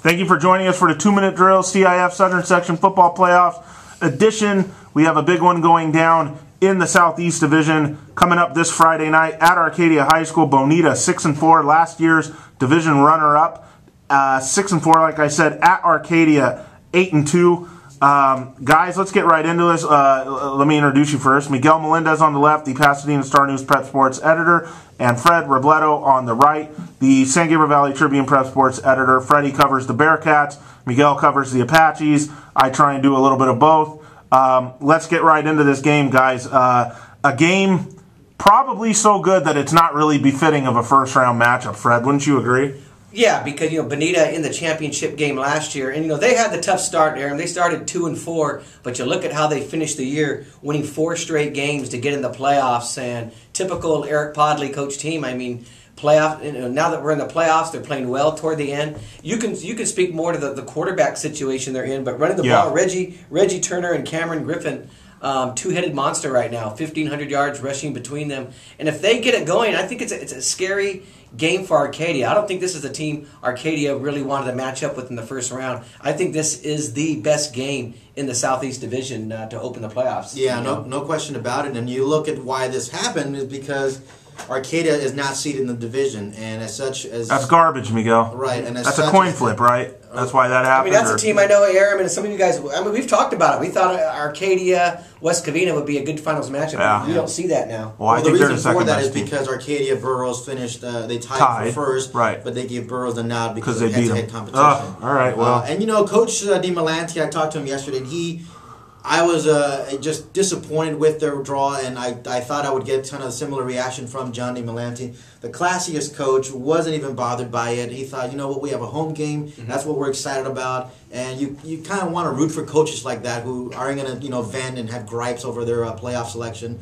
Thank you for joining us for the 2-minute drill, CIF Southern Section Football Playoffs edition. We have a big one going down in the Southeast Division coming up this Friday night at Arcadia High School. Bonita 6-4, last year's division runner-up. 6-4, like I said, at Arcadia 8-2. Guys, let's get right into this. Let me introduce you first. Miguel Melendez on the left, the Pasadena Star-News Prep Sports editor, and Fred Robledo on the right, the San Gabriel Valley Tribune Prep Sports editor. Freddie covers the Bearcats. Miguel covers the Apaches. I try and do a little bit of both. Let's get right into this game, guys. A game probably so good that it's not really befitting of a first-round matchup. Fred, wouldn't you agree? Yeah, because, Bonita in the championship game last year, and, they had the tough start there, and they started 2-4, but you look at how they finished the year, winning 4 straight games to get in the playoffs, and typical Eric Podley coach team. I mean, playoff. Now that we're in the playoffs, they're playing well toward the end. You can speak more to the quarterback situation they're in, but running the ball, Reggie Turner and Cameron Griffin, two-headed monster right now, 1,500 yards rushing between them. And if they get it going, I think it's a scary game for Arcadia. I don't think this is a team Arcadia really wanted to match up with in the first round. I think this is the best game in the Southeast Division to open the playoffs. Yeah, no question about it. And you look at why this happened is because Arcadia is not seeded in the division, and as such as that's garbage, Miguel. Right, and as that's such, a coin flip, right? That's why that happened. I mean, that's a team I know, Aram, and some of you guys. I mean, we've talked about it. We thought Arcadia West Covina would be a good finals matchup. Yeah. We don't see that now. Well, I think the reason for that is team. because Arcadia Burroughs finished. They tied for first, right? But they gave Burroughs the nod because they of beat head-to-head him. competition. All right, well, and Coach DiMelanti, I talked to him yesterday, and I was just disappointed with their draw, and I thought I would get kind of a similar reaction from John DiMelanti. The classiest coach wasn't even bothered by it. He thought, we have a home game. Mm-hmm. That's what we're excited about. And you kind of want to root for coaches like that who aren't going to vent and have gripes over their playoff selection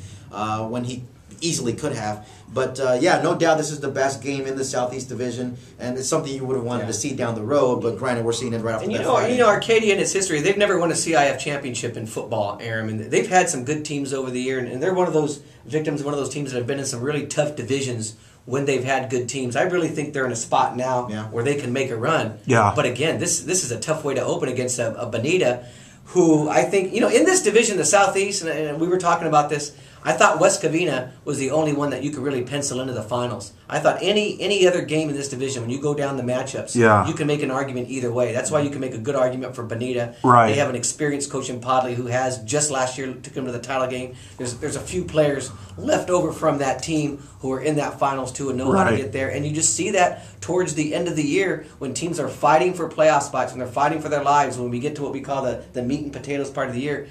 when he easily could have. But, no doubt this is the best game in the Southeast Division, and it's something you would have wanted to see down the road, but granted, we're seeing it right off the bat. Arcadia in its history, they've never won a CIF championship in football, Aram, and they've had some good teams over the year, and they're one of those victims, one of those teams that have been in some really tough divisions when they've had good teams. I really think they're in a spot now where they can make a run. Yeah. But again, this is a tough way to open against a Bonita, who I think, in this division, the Southeast, and we were talking about this, I thought West Covina was the only one that you could really pencil into the finals. I thought any other game in this division, when you go down the matchups, you can make an argument either way. That's why you can make a good argument for Bonita. Right. They have an experienced coach in Podley who has, just last year, took him to the title game. There's a few players left over from that team who are in that finals too and know how to get there. And you just see that towards the end of the year when teams are fighting for playoff spots, when they're fighting for their lives, when we get to what we call the meat and potatoes part of the year.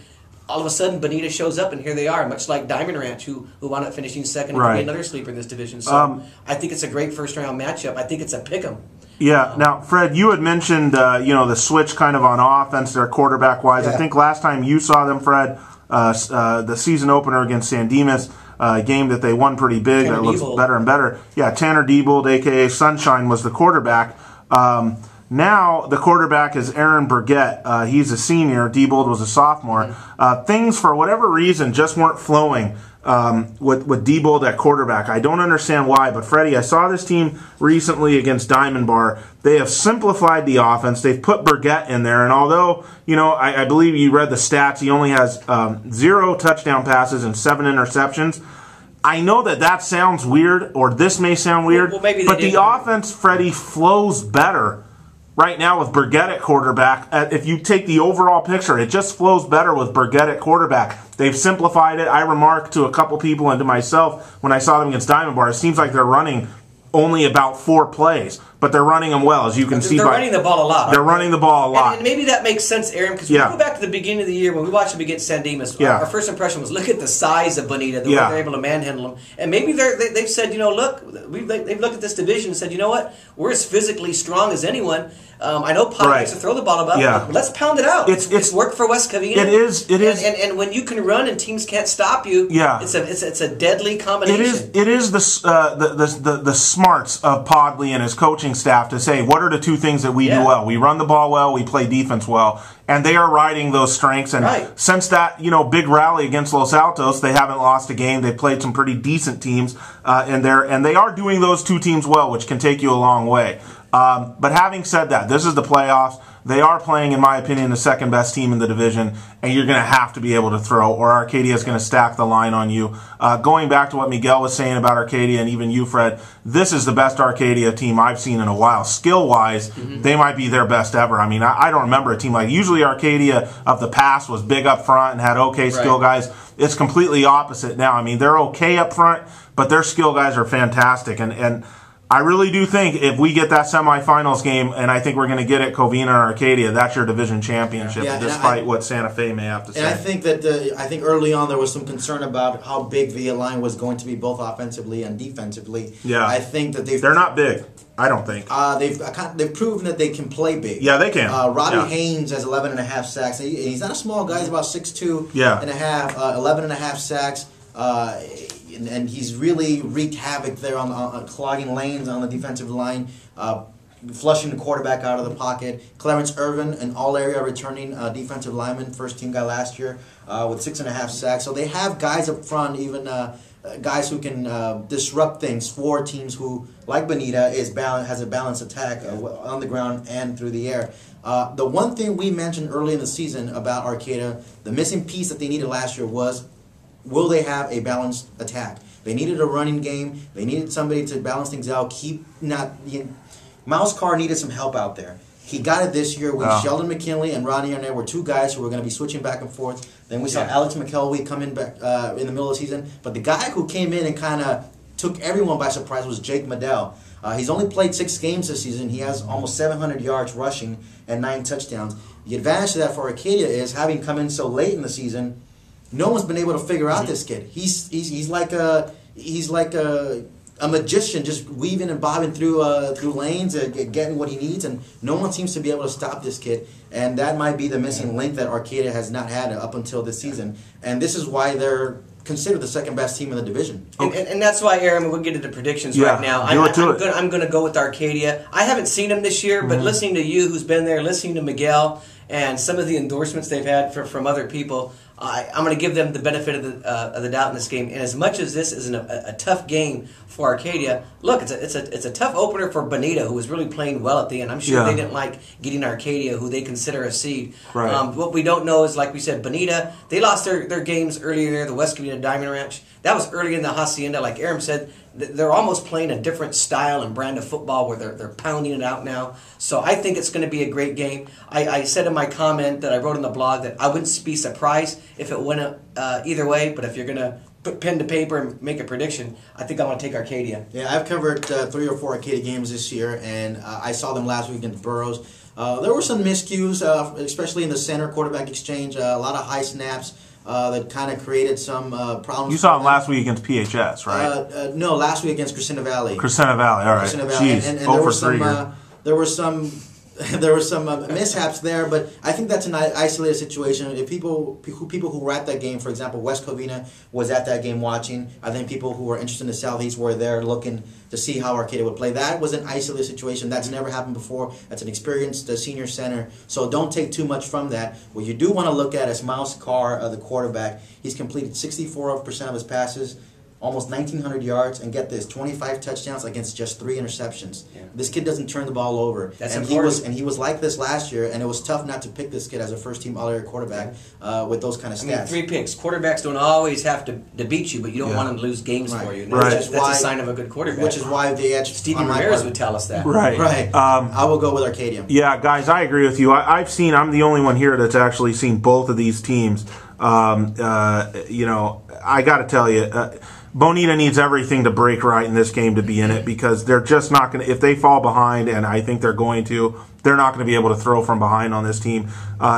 All of a sudden, Bonita shows up, and here they are, much like Diamond Ranch, who wound up finishing second and could be another sleeper in this division. So I think it's a great first-round matchup. I think it's a pick 'em. Yeah. Now, Fred, you had mentioned the switch kind of on offense, their quarterback-wise. Yeah. I think last time you saw them, Fred, the season opener against San Dimas, a game that they won pretty big. That looks better and better. Yeah, Tanner Diebold, a.k.a. Sunshine, was the quarterback. Now the quarterback is Aaron Burgett. He's a senior. Diebold was a sophomore. Things, for whatever reason, just weren't flowing with Diebold at quarterback. I don't understand why, but Freddie, I saw this team recently against Diamond Bar. They have simplified the offense. They've put Burgett in there, and although, I believe you read the stats, he only has 0 touchdown passes and 7 interceptions. I know that sounds weird, or this may sound weird, but the offense, Freddie, flows better right now with Burgett at quarterback. If you take the overall picture, it just flows better with Burgett at quarterback. They've simplified it. I remarked to a couple people and to myself when I saw them against Diamond Bar, it seems like they're running only about 4 plays, but they're running them well, as you can see. They're running the ball a lot. They're running the ball a lot. And maybe that makes sense, Aaron, because when we go back to the beginning of the year, when we watched them against San Dimas, our first impression was, look at the size of Bonita, the way they're able to manhandle them. And maybe they've said, look, they've looked at this division and said, you know what, we're as physically strong as anyone. I know Pod likes to throw the ball about, but let's pound it out. It's worked for West Covina. It is. And when you can run and teams can't stop you, it's a deadly combination. It is the smarts of Podley and his coaching staff to say, what are the 2 things that we do well? We run the ball well, we play defense well, and they are riding those strengths. And since that big rally against Los Altos, they haven't lost a game. They played some pretty decent teams, and they are doing those 2 teams well, which can take you a long way. But having said that, this is the playoffs. They are playing, in my opinion, the second best team in the division, and you're going to have to be able to throw, or Arcadia is going to stack the line on you. Going back to what Miguel was saying about Arcadia, and even you, Fred, this is the best Arcadia team I've seen in a while. Skill-wise, they might be their best ever. I mean, I don't remember a team like, usually Arcadia of the past was big up front and had okay skill guys. It's completely opposite now. I mean, they're okay up front, but their skill guys are fantastic. And I really do think if we get that semifinals game, and I think we're going to get it, Covina or Arcadia, that's your division championship, despite what Santa Fe may have to say. And I think that I think early on there was some concern about how big the line was going to be, both offensively and defensively. Yeah, I think that they're not big. I don't think they've proven that they can play big. Yeah, they can. Robbie Haynes has 11.5 sacks. He's not a small guy. He's about 6'2", and a half, 11.5 sacks. And he's really wreaked havoc there on clogging lanes on the defensive line, flushing the quarterback out of the pocket. Clarence Irvin, an all-area returning defensive lineman, first-team guy last year, with 6.5 sacks. So they have guys up front, even guys who can disrupt things for teams who, like Bonita, has a balanced attack on the ground and through the air. The one thing we mentioned early in the season about Arcata, the missing piece that they needed last year was, will they have a balanced attack? They needed a running game. They needed somebody to balance things out. Miles Carr needed some help out there. He got it this year with Sheldon McKinley and Ronnie Arnett were two guys who were going to be switching back and forth. Then we saw Alex McKelwey come in back in the middle of the season. But the guy who came in and kind of took everyone by surprise was Jake Medell. He's only played 6 games this season. He has almost 700 yards rushing and 9 touchdowns. The advantage to that for Arcadia is, having come in so late in the season, no one's been able to figure out this kid. He's like a magician, just weaving and bobbing through lanes, getting what he needs, and no one seems to be able to stop this kid. And that might be the missing link that Arcadia has not had up until this season. And this is why they're considered the second best team in the division. And that's why, Aaron, we'll get into predictions right now. I'm going to go with Arcadia. I haven't seen them this year, but listening to you, who's been there, listening to Miguel, and some of the endorsements they've had from other people, I'm going to give them the benefit of the doubt in this game. And as much as this is a tough game for Arcadia, look, it's a tough opener for Bonita, who was really playing well at the end. I'm sure they didn't like getting Arcadia, who they consider a seed. Right. What we don't know is, like we said, Bonita, they lost their games earlier there, the West Covina Diamond Ranch. That was early in the Hacienda. Like Aaron said, they're almost playing a different style and brand of football where they're pounding it out now. So I think it's going to be a great game. I said in my comment that I wrote on the blog that I wouldn't be surprised if it went either way, but if you're going to put pen to paper and make a prediction, I think I'm going to take Arcadia. Yeah, I've covered 3 or 4 Arcadia games this year, and I saw them last week against Burroughs. There were some miscues, especially in the center quarterback exchange, a lot of high snaps. That kind of created some problems. You saw him last week against PHS, right? No, last week against Crescenta Valley. Crescenta Valley, all right. Jeez, and there were some mishaps there, but I think that's an isolated situation. If people who were at that game, for example, West Covina was at that game watching. I think people who were interested in the Southeast were there looking to see how Arcadia would play. That was an isolated situation. That's never happened before. That's an experienced senior center. So don't take too much from that. What you do want to look at is Miles Carr, the quarterback. He's completed 64% of his passes, almost 1,900 yards, and get this, 25 touchdowns against just 3 interceptions. Yeah. This kid doesn't turn the ball over. That's important. He was like this last year, and it was tough not to pick this kid as a first-team all-area quarterback with those kind of stats. 3 picks. Quarterbacks don't always have to beat you, but you don't want them to lose games for you. That's a sign of a good quarterback. Which is why Stevie Ramirez would tell us that. Right. I will go with Arcadia. Yeah, guys, I agree with you. I'm the only one here that's actually seen both of these teams. I got to tell you, Bonita needs everything to break right in this game to be in it, because they're just not going to, if they fall behind, and I think they're going to, they're not going to be able to throw from behind on this team.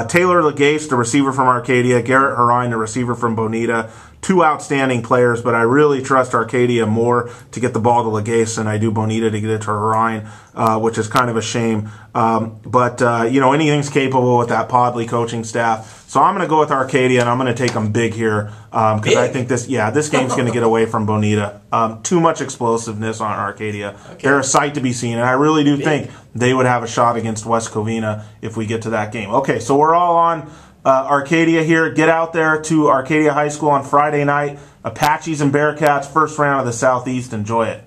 Taylor Legase, the receiver from Arcadia, Garrett Harine, the receiver from Bonita, 2 outstanding players, but I really trust Arcadia more to get the ball to Legase than I do Bonita to get it to Harine, which is kind of a shame. But anything's capable with that Podley coaching staff. So I'm going to go with Arcadia, and I'm going to take them big here, because I think this game's going to get away from Bonita. Too much explosiveness on Arcadia. Okay. They're a sight to be seen, and I really do think they would have a shot against West Covina if we get to that game. Okay, so we're all on Arcadia here. Get out there to Arcadia High School on Friday night. Apaches and Bearcats, first round of the Southeast. Enjoy it.